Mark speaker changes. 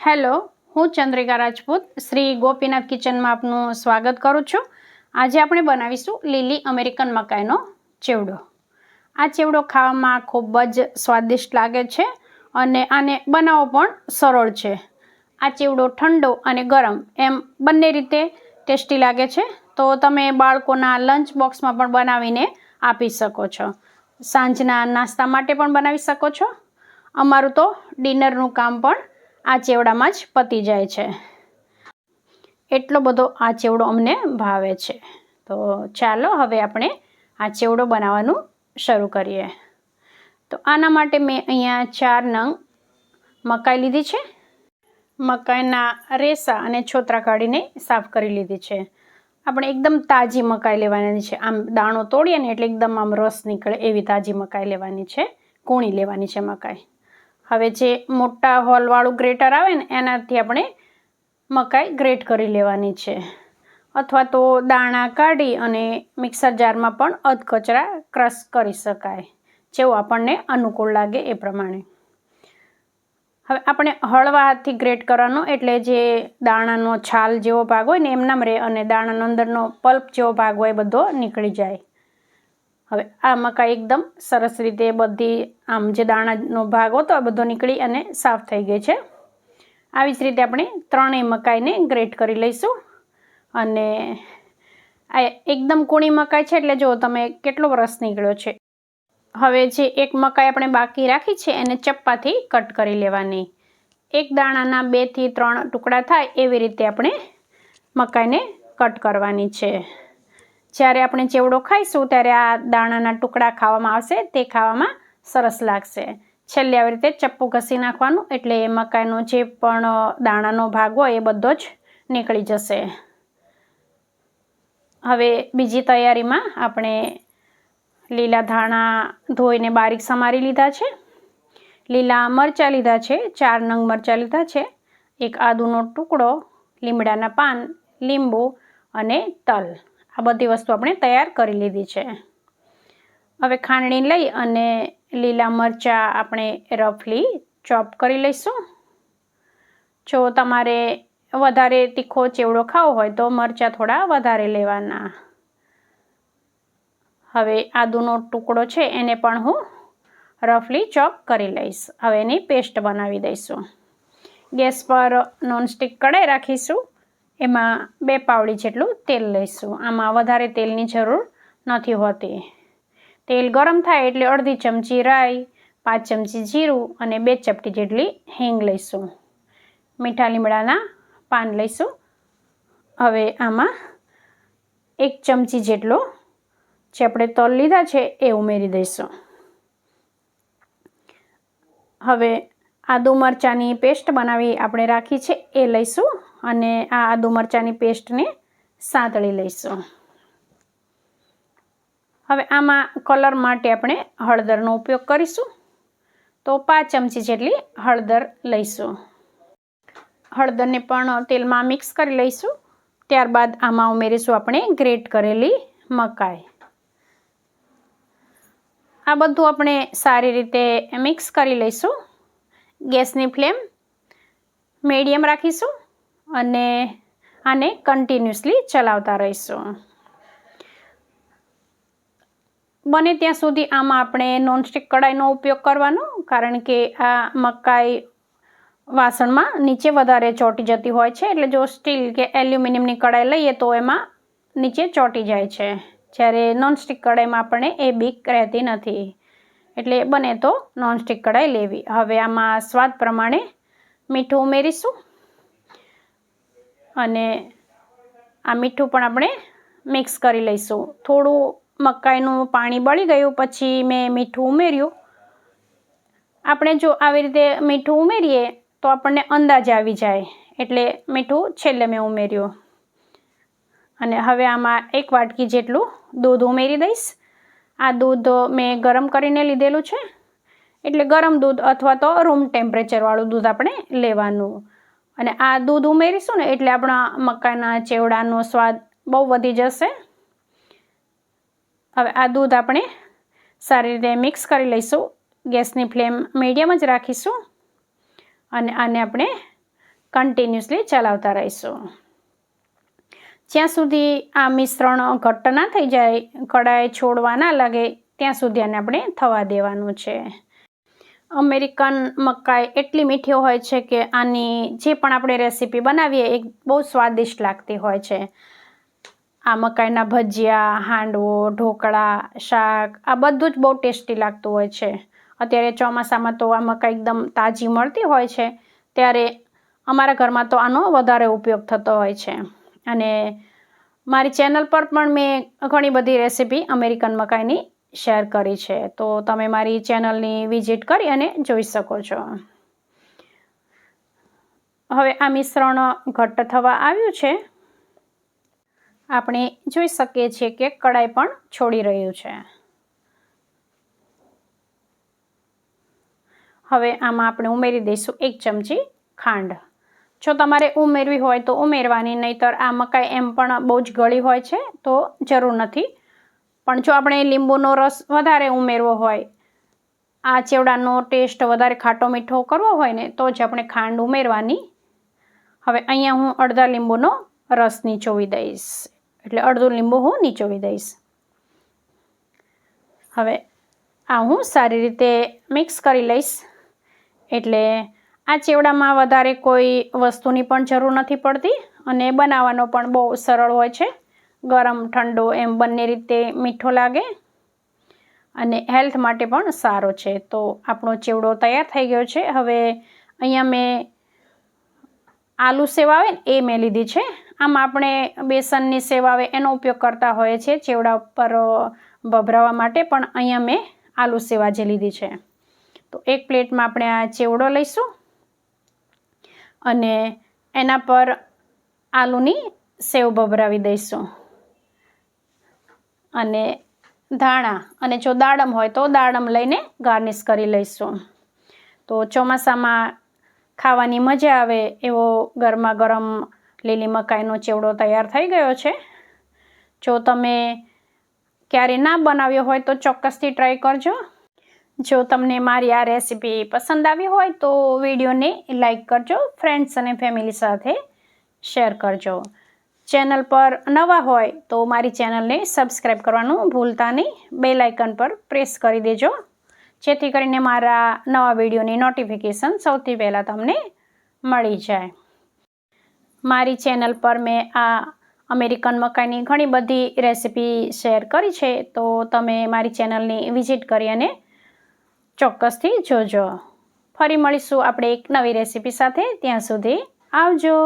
Speaker 1: Hello, હું ચંદ્રિકા રાજપૂત શ્રી ગોપીનાથ કિચનમાં આપનું સ્વાગત કરું છું. આજે આપણે બનાવીશું લીલી અમેરિકન મકાઈનો ચેવડો. આ ચેવડો ખાવામાં ખૂબ જ સ્વાદિષ્ટ લાગે છે અને આને બનાવવો પણ સરળ છે. આ ચેવડો ઠંડો અને ગરમ એમ બંને રીતે ટેસ્ટી લાગે છે, તો તમે બાળકોના લંચ બોક્સમાં પણ બનાવીને આપી શકો છો. સાંજના નાસ્તા માટે પણ બનાવી શકો છો. અમારું તો ડિનરનું કામ પણ આ ચેવડામાં જ પતી જાય છે. એટલો બધો આ ચેવડો અમને ભાવે છે. તો ચાલો હવે આપણે આ ચેવડો બનાવવાનું શરૂ કરીએ. તો આના માટે મેં અહીંયા 4 નંગ મકાઈ લીધી છે. મકાઈના રેસા અને છોતરા કાઢીને સાફ કરી લીધી છે. આપણે એકદમ તાજી મકાઈ લેવાની છે. આમ દાણો તોડીએ ને એટલે એકદમ આમ રસ નીકળે એવી તાજી મકાઈ લેવાની છે. કૂણી લેવાની છે મકાઈ. હવે જે મોટા હોલવાળું ગ્રેટર આવે ને એનાથી આપણે મકાઈ ગ્રેટ કરી લેવાની છે, અથવા તો દાણા કાઢી અને મિક્સર જારમાં પણ અધકચરા ક્રશ કરી શકાય, જેવું આપણને અનુકૂળ લાગે એ પ્રમાણે. હવે આપણે હળવા હાથથી ગ્રેટ કરવાનો, એટલે જે દાણાનો છાલ જેવો ભાગ હોય ને એમનામ રહે અને દાણાનો અંદરનો પલ્પ જેવો ભાગ હોય બધો નીકળી જાય. હવે આ મકાઈ એકદમ સરસ રીતે બધી આમ જે દાણાનો ભાગ હતો આ બધો નીકળી અને સાફ થઈ ગઈ છે. આવી જ રીતે આપણે ત્રણેય મકાઈને ગ્રેટ કરી લઈશું. અને આ એકદમ કૂણી મકાઈ છે એટલે જો તમે કેટલો રસ નીકળ્યો છે. હવે જે એક મકાઈ આપણે બાકી રાખી છે એને ચપ્પાથી કટ કરી લેવાની. એક દાણાના 2 થી 3 ટુકડા થાય એવી રીતે આપણે મકાઈને કટ કરવાની છે. જ્યારે આપણે ચેવડો ખાઈશું ત્યારે આ દાણાના ટુકડા ખાવામાં આવશે, તે ખાવામાં સરસ લાગશે. છેલ્લે આવી રીતે ચપ્પુ ઘસી નાખવાનું, એટલે એ મકાઈનો જે પણ દાણાનો ભાગ હોય એ બધો જ નીકળી જશે. હવે બીજી તૈયારીમાં આપણે લીલા ધાણા ધોઈને બારીક સમારી લીધા છે. લીલા મરચાં લીધા છે, 4 નંગ મરચાં લીધા છે. એક આદુનો ટુકડો, લીમડાના પાન, લીંબુ અને તલ. આ બધી વસ્તુ આપણે તૈયાર કરી લીધી છે. હવે ખાંડણી લઈ અને લીલા મરચાં આપણે રફલી ચોપ કરી લઈશું. જો તમારે વધારે તીખો ચેવડો ખાવો હોય તો મરચાં થોડા વધારે લેવાના. હવે આદુનો ટુકડો છે એને પણ હું રફલી ચોપ કરી લઈશ. હવે એની પેસ્ટ બનાવી દઈશું. ગેસ પર નોનસ્ટિક કઢાઈ રાખીશું. એમાં 2 પાવડી જેટલું તેલ લઈશું. આમાં વધારે તેલની જરૂર નથી હોતી. તેલ ગરમ થાય એટલે અડધી ચમચી રાઈ, 5 ચમચી જીરું અને 2 ચપટી જેટલી હિંગ લઈશું. મીઠા લીમડાના પાન લઈશું. હવે આમાં 1 ચમચી જેટલો જે આપણે તલ લીધા છે એ ઉમેરી દઈશું. હવે આદુ મરચાંની પેસ્ટ બનાવી આપણે રાખી છે એ લઈશું અને આ આદુ મરચાંની પેસ્ટને સાંતળી લઈશું. હવે આમાં કલર માટે આપણે હળદરનો ઉપયોગ કરીશું, તો 5 ચમચી જેટલી હળદર લઈશું. હળદરને પણ તેલમાં મિક્સ કરી લઈશું. ત્યારબાદ આમાં ઉમેરીશું આપણે ગ્રેટ કરેલી મકાઈ. આ બધું આપણે સારી રીતે મિક્સ કરી લઈશું. ગેસની ફ્લેમ મીડિયમ રાખીશું અને આને કન્ટિન્યુઅસલી ચલાવતા રહીશું. બને ત્યાં સુધી આમાં આપણે નોનસ્ટિક કઢાઈનો ઉપયોગ કરવાનો, કારણ કે આ મકાઈ વાસણમાં નીચે વધારે ચોંટી જતી હોય છે. એટલે જો સ્ટીલ કે એલ્યુમિનિયમની કઢાઈ લઈએ તો એમાં નીચે ચોંટી જાય છે, જ્યારે નોનસ્ટિક કઢાઈમાં આપણને એ બીક રહેતી નથી. એટલે બને તો નોનસ્ટિક કઢાઈ લેવી. હવે આમાં સ્વાદ પ્રમાણે મીઠું ઉમેરીશું અને આ મીઠું પણ આપણે મિક્સ કરી લઈશું. થોડું મકાઈનું પાણી બળી ગયું પછી મેં મીઠું ઉમેર્યું. આપણે જો આવી રીતે મીઠું ઉમેરીએ તો આપણને અંદાજ આવી જાય, એટલે મીઠું છેલ્લે મેં ઉમેર્યું. અને હવે આમાં 1 વાટકી જેટલું દૂધ ઉમેરી દઈશ. આ દૂધ મેં ગરમ કરીને લીધેલું છે, એટલે ગરમ દૂધ અથવા તો રૂમ ટેમ્પરેચરવાળું દૂધ આપણે લેવાનું. અને આ દૂધ ઉમેરીશું ને એટલે આપણા મકાઈના ચેવડાનો સ્વાદ બહુ વધી જશે. હવે આ દૂધ આપણે સારી રીતે મિક્સ કરી લઈશું. ગેસની ફ્લેમ મીડિયમ જ રાખીશું અને આને આપણે કન્ટિન્યુઅસલી ચલાવતા રહીશું. જ્યાં સુધી આ મિશ્રણ ઘટ્ટ ના થઈ જાય, કડાઈ છોડવા ના લાગે, ત્યાં સુધી આને આપણે થવા દેવાનું છે. અમેરિકન મકાઈ એટલી મીઠી હોય છે કે આની જે પણ આપણે રેસીપી બનાવીએ એ બહુ સ્વાદિષ્ટ લાગતી હોય છે. આ મકાઈના ભજીયા, હાંડવો, ઢોકળા, શાક આ બધું જ બહુ ટેસ્ટી લાગતું હોય છે. અત્યારે ચોમાસામાં તો આ મકાઈ એકદમ તાજી મળતી હોય છે, ત્યારે અમારા ઘરમાં તો આનો વધારે ઉપયોગ થતો હોય છે. અને મારી ચેનલ પર પણ મેં ઘણી બધી રેસીપી અમેરિકન મકાઈની શેર કરી છે, તો તમે મારી ચેનલની વિઝિટ કરી અને જોઈ શકો છો. હવે આ મિશ્રણ ઘટ્ટ થવા આવ્યું છે. આપણે જોઈ શકીએ છીએ કે કડાઈ પણ છોડી રહ્યું છે. હવે આમાં આપણે ઉમેરી દઈશું 1 ચમચી ખાંડ. જો તમારે ઉમેરવી હોય તો ઉમેરવાની, નહીંતર આ મકાઈ એમ પણ બહુ જ ગળી હોય છે તો જરૂર નથી. પણ જો આપણે લીંબુનો રસ વધારે ઉમેરવો હોય, આ ચેવડાનો ટેસ્ટ વધારે ખાટો મીઠો કરવો હોય ને, તો જ આપણે ખાંડ ઉમેરવાની. હવે અહીંયા હું અડધા લીંબુનો રસ નીચોવી દઈશ, એટલે અડધું લીંબુ હું નીચોવી દઈશ. હવે આ હું સારી રીતે મિક્સ કરી લઈશ. એટલે આ ચેવડામાં વધારે કોઈ વસ્તુની પણ જરૂર નથી પડતી અને બનાવવાનો પણ બહુ સરળ હોય છે. ગરમ ઠંડો એમ બંને રીતે મીઠો લાગે અને હેલ્થ માટે પણ સારો છે. તો આપણો ચેવડો તૈયાર થઈ ગયો છે. હવે અહીંયા મેં આલુ સેવ આવે ને એ મેં લીધી છે. આમાં આપણે બેસનની સેવ આવે એનો ઉપયોગ કરતા હોઈએ છીએ ચેવડા ઉપર ભભરાવા માટે, પણ અહીંયા મેં આલુ સેવ આજે લીધી છે. તો એક પ્લેટમાં આપણે આ ચેવડો લઈશું અને એના પર આલુની સેવ ભભરાવી દઈશું. અને ધાણા અને જો દાડમ હોય તો દાડમ લઈને ગાર્નિશ કરી લઈશું. તો ચોમાસામાં ખાવાની મજા આવે એવો ગરમા ગરમ લીલી મકાઈનો ચેવડો તૈયાર થઈ ગયો છે. જો તમે ક્યારે ના બનાવ્યો હોય તો ચોક્કસથી ટ્રાય કરજો. જો તમને મારી આ રેસીપી પસંદ આવી હોય તો વિડીયોને લાઈક કરજો, ફ્રેન્ડ્સ અને ફેમિલી સાથે શેર કરજો. ચેનલ પર નવા હોય તો મારી ચેનલને સબસ્ક્રાઈબ કરવાનું ભૂલતા નહીં. બેલ આઇકન પર પ્રેસ કરી દેજો, જેથી કરીને મારા નવા વિડીયોની નોટિફિકેશન સૌથી પહેલાં તમને મળી જાય. મારી ચેનલ પર મેં આ અમેરિકન મકાઈની ઘણી બધી રેસીપી શેર કરી છે, તો તમે મારી ચેનલની વિઝિટ કરી અને ચોક્કસથી જોજો. ફરી મળીશું આપણે એક નવી રેસીપી સાથે. ત્યાં સુધી આવજો.